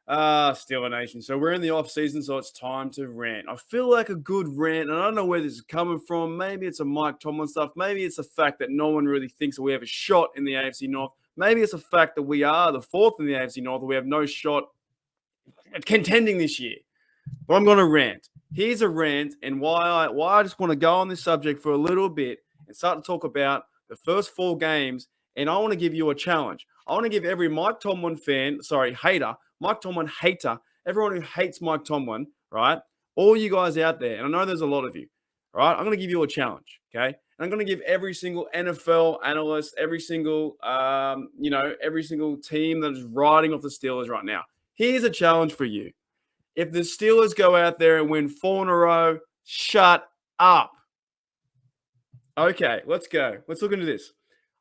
Steeler Nation. So we're in the off season, so it's time to rant. I feel like a good rant, and I don't know where this is coming from. Maybe it's a Mike Tomlin stuff. Maybe it's the fact that no one really thinks that we have a shot in the AFC North. Maybe it's the fact that we are the fourth in the AFC North, and we have no shot at contending this year. But I'm going to rant. Here's a rant, and why I just want to go on this subject for a little bit and start to talk about the first 4 games. And I want to give you a challenge. I want to give every Mike Tomlin hater, everyone who hates Mike Tomlin, right? All you guys out there, and I know there's a lot of you, right? I'm going to give you a challenge, okay? And I'm going to give every single NFL analyst, every single team that is riding off the Steelers right now. Here's a challenge for you. If the Steelers go out there and win 4 in a row, shut up. Okay, let's go. Let's look into this.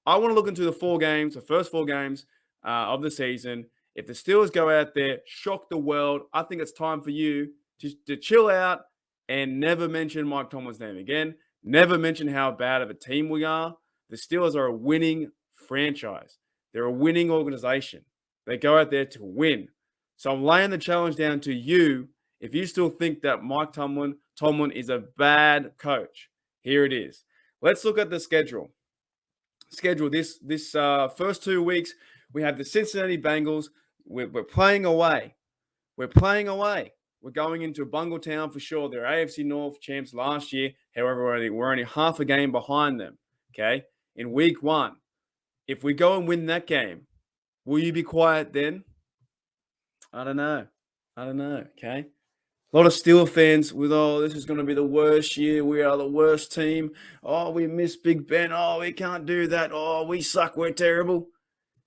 I want to look into the first 4 games of the season. If the Steelers go out there, shock the world, I think it's time for you to chill out and never mention Mike Tomlin's name again. Never mention how bad of a team we are. The Steelers are a winning franchise. They're a winning organization. They go out there to win. So I'm laying the challenge down to you. If you still think that Mike Tomlin is a bad coach, here it is. Let's look at the schedule. This first 2 weeks, we have the Cincinnati Bengals. We're playing away. We're going into Bungletown for sure. They're AFC North champs last year. However, we're only half a game behind them. Okay, in week 1, if we go and win that game, will you be quiet then? I don't know. Okay. A lot of Steelers fans with, this is going to be the worst year. We are the worst team. We miss Big Ben. We can't do that. We suck. We're terrible.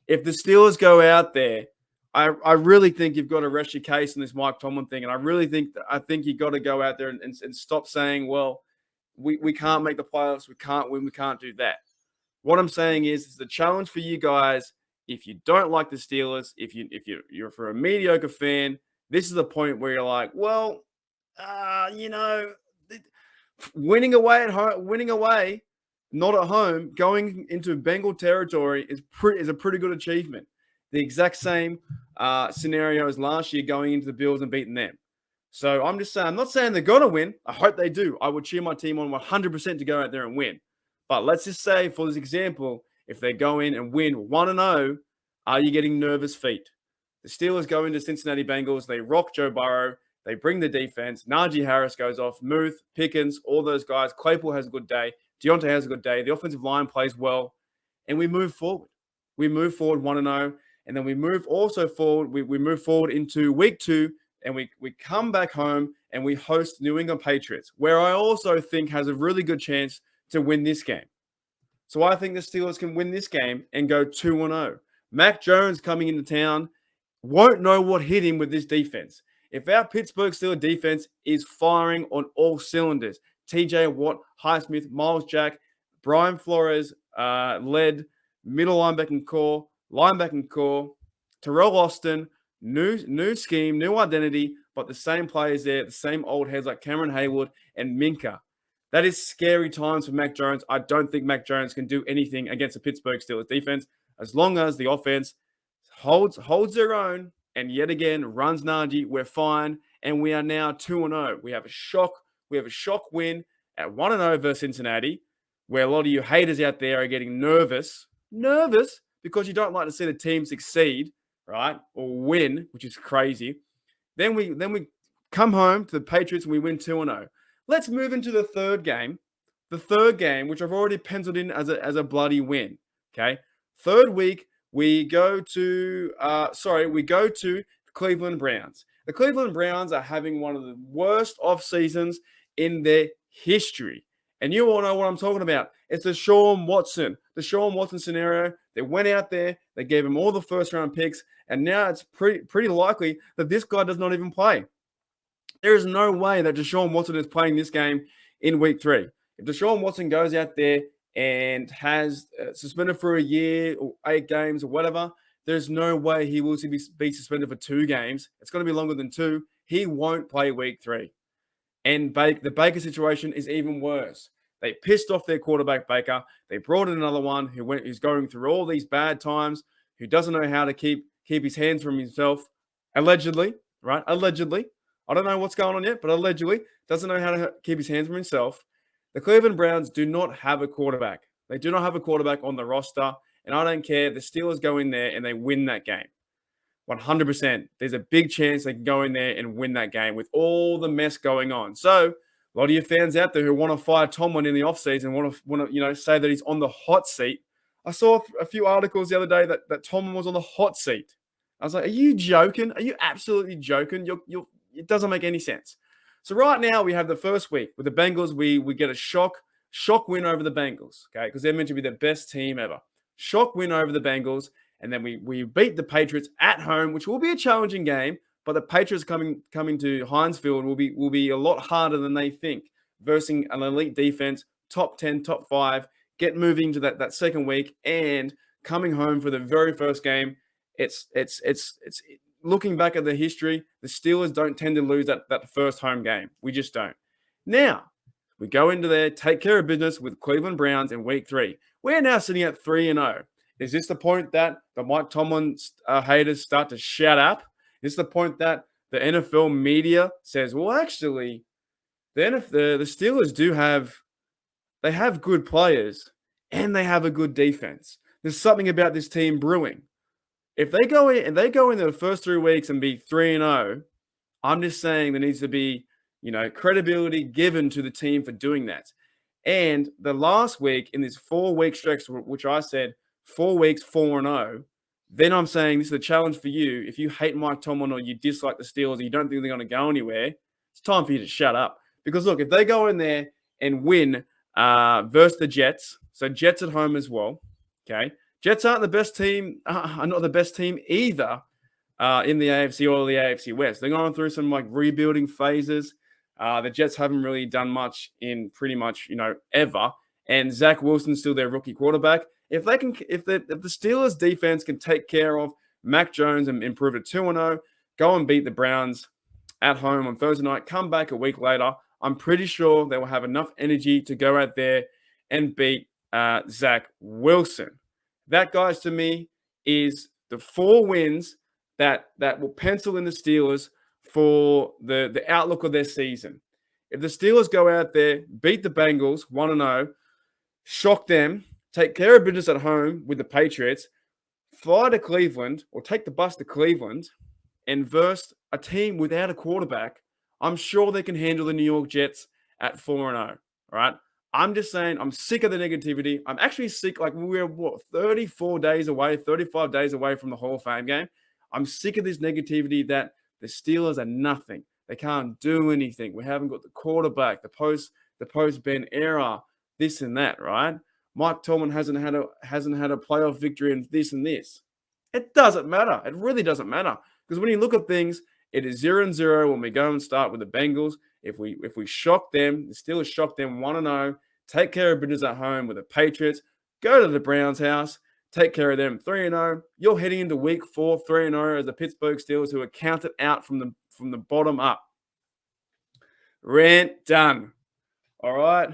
If the Steelers go out there, I really think you've got to rest your case on this Mike Tomlin thing. And I think you've got to go out there and stop saying, well, we can't make the playoffs. We can't win. We can't do that. What I'm saying is it's a challenge for you guys. If you don't like the Steelers, if you're for a mediocre fan, this is the point where you're like, well, winning away, not at home, going into Bengal territory is a pretty good achievement. The exact same scenario as last year, going into the Bills and beating them. So I'm just saying, I'm not saying they're going to win. I hope they do. I would cheer my team on 100% to go out there and win. But let's just say, for this example, if they go in and win 1-0, are you getting nervous feet? The Steelers go into Cincinnati Bengals. They rock Joe Burrow. They bring the defense. Najee Harris goes off. Muth, Pickens, all those guys. Claypool has a good day. Deontay has a good day. The offensive line plays well. And we move forward. We move forward 1-0. And then we move also forward. We move forward into week 2. And we come back home and we host New England Patriots, where I also think has a really good chance to win this game. So I think the Steelers can win this game and go 2-0. Mac Jones coming into town won't know what hit him with this defense. If our Pittsburgh Steelers defense is firing on all cylinders, TJ Watt, Highsmith, Miles Jack, Brian Flores led middle linebacking core, Terrell Austin, new scheme, new identity, but the same players there, the same old heads like Cameron Hayward and Minka. That is scary times for Mac Jones. I don't think Mac Jones can do anything against the Pittsburgh Steelers defense as long as the offense holds their own and yet again runs Najee. We're fine, and we are now 2-0. We have a shock win at 1-0 versus Cincinnati, where a lot of you haters out there are getting nervous because you don't like to see the team succeed, right, or win, which is crazy. Then we come home to the Patriots and we win 2-0. Let's move into the third game. The third game, which I've already penciled in as a bloody win. Okay, third week we go to the Cleveland Browns. The Cleveland Browns are having one of the worst off seasons in their history, and you all know what I'm talking about. It's the Deshaun Watson scenario. They went out there, they gave him all the first round picks, and now it's pretty likely that this guy does not even play. There is no way that Deshaun Watson is playing this game in week 3. If Deshaun Watson goes out there and has suspended for a year or 8 games or whatever, there's no way he will be suspended for 2 games. It's going to be longer than 2. He won't play week 3. And the Baker situation is even worse. They pissed off their quarterback, Baker. They brought in another one who's going through all these bad times, who doesn't know how to keep his hands from himself. allegedly, right? Allegedly. I don't know what's going on yet, but allegedly doesn't know how to keep his hands from himself. The Cleveland Browns do not have a quarterback. They do not have a quarterback on the roster, and I don't care. The Steelers go in there and they win that game. 100%. There's a big chance they can go in there and win that game with all the mess going on. So, a lot of your fans out there who want to fire Tomlin in the offseason want to say that he's on the hot seat. I saw a few articles the other day that Tomlin was on the hot seat. I was like, are you joking? Are you absolutely joking? It doesn't make any sense. So right now we have the first week with the Bengals. We get a shock win over the Bengals, okay? Because they're meant to be the best team ever. Shock win over the Bengals. And then we beat the Patriots at home, which will be a challenging game. But the Patriots coming to Heinz Field will be a lot harder than they think. Versus an elite defense, top 10, top 5, get moving to that second week, and coming home for the very first game. It's looking back at the history, the Steelers don't tend to lose that first home game. We just don't. Now, we go into there, take care of business with Cleveland Browns in week 3. We're now sitting at 3-0. Is this the point that the Mike Tomlin haters start to shout up? Is this the point that the NFL media says, well, actually, the Steelers they have good players and they have a good defense. There's something about this team brewing. If they go in the first 3 weeks and be 3-0, I'm just saying there needs to be, credibility given to the team for doing that. And the last week in this 4-week stretch, which I said 4 weeks, 4-0, then I'm saying this is a challenge for you. If you hate Mike Tomlin or you dislike the Steelers, you don't think they're going to go anywhere, it's time for you to shut up. Because look, if they go in there and win versus the Jets, so Jets at home as well, okay? Jets aren't the best team, are not the best team either in the AFC or the AFC West. They're going through some rebuilding phases. The Jets haven't really done much in pretty much, ever. And Zach Wilson's still their rookie quarterback. If the Steelers defense can take care of Mac Jones and improve it 2-0, go and beat the Browns at home on Thursday night, come back a week later, I'm pretty sure they will have enough energy to go out there and beat Zach Wilson. That, guys, to me, is the 4 wins that will pencil in the Steelers for the outlook of their season. If the Steelers go out there, beat the Bengals 1-0, shock them, take care of business at home with the Patriots, fly to Cleveland or take the bus to Cleveland and verse a team without a quarterback, I'm sure they can handle the New York Jets at 4-0, all right? I'm just saying I'm sick of the negativity. I'm actually sick. We're 34 days away, 35 days away from the Hall of Fame game. I'm sick of this negativity that the Steelers are nothing. They can't do anything. We haven't got the quarterback, the post-Ben era, this and that, right? Mike Tomlin hasn't had a playoff victory in this and this. It doesn't matter. It really doesn't matter. Because when you look at things, it is 0-0 when we go and start with the Bengals. If we shock them, the Steelers shock them 1-0, take care of business at home with the Patriots, go to the Browns' house, take care of them 3-0. You're heading into week 4, 3-0 as the Pittsburgh Steelers, who are counted out from the bottom up. Rant done. All right.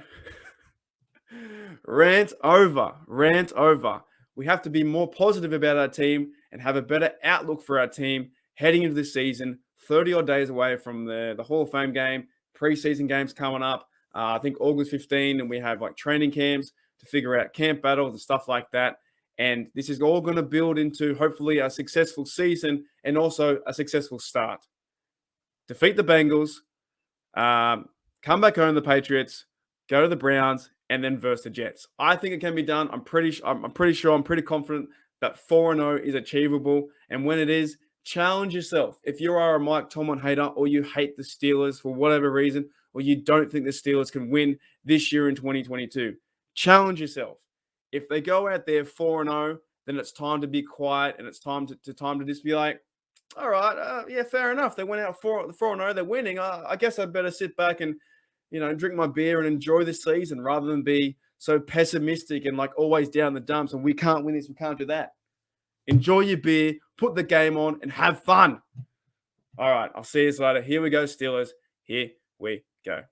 Rant over. Rant over. We have to be more positive about our team and have a better outlook for our team heading into the season. 30-odd days away from the Hall of Fame game. Preseason games coming up. I think August 15, and we have training camps to figure out camp battles and stuff like that. And this is all going to build into hopefully a successful season and also a successful start. Defeat the Bengals, come back home to the Patriots, go to the Browns, and then versus the Jets. I think it can be done. I'm pretty confident that 4-0 is achievable. And when it is, challenge yourself. If you are a Mike Tomlin hater or you hate the Steelers for whatever reason, or you don't think the Steelers can win this year in 2022, challenge yourself. If they go out there 4-0, then it's time to be quiet and it's time to just be like, all right, yeah, fair enough. They went out 4-0, they're winning. I guess I better sit back and drink my beer and enjoy this season rather than be so pessimistic and always down the dumps and we can't win this, we can't do that. Enjoy your beer, put the game on, and have fun. All right, I'll see you later. Here we go, Steelers. Here we go.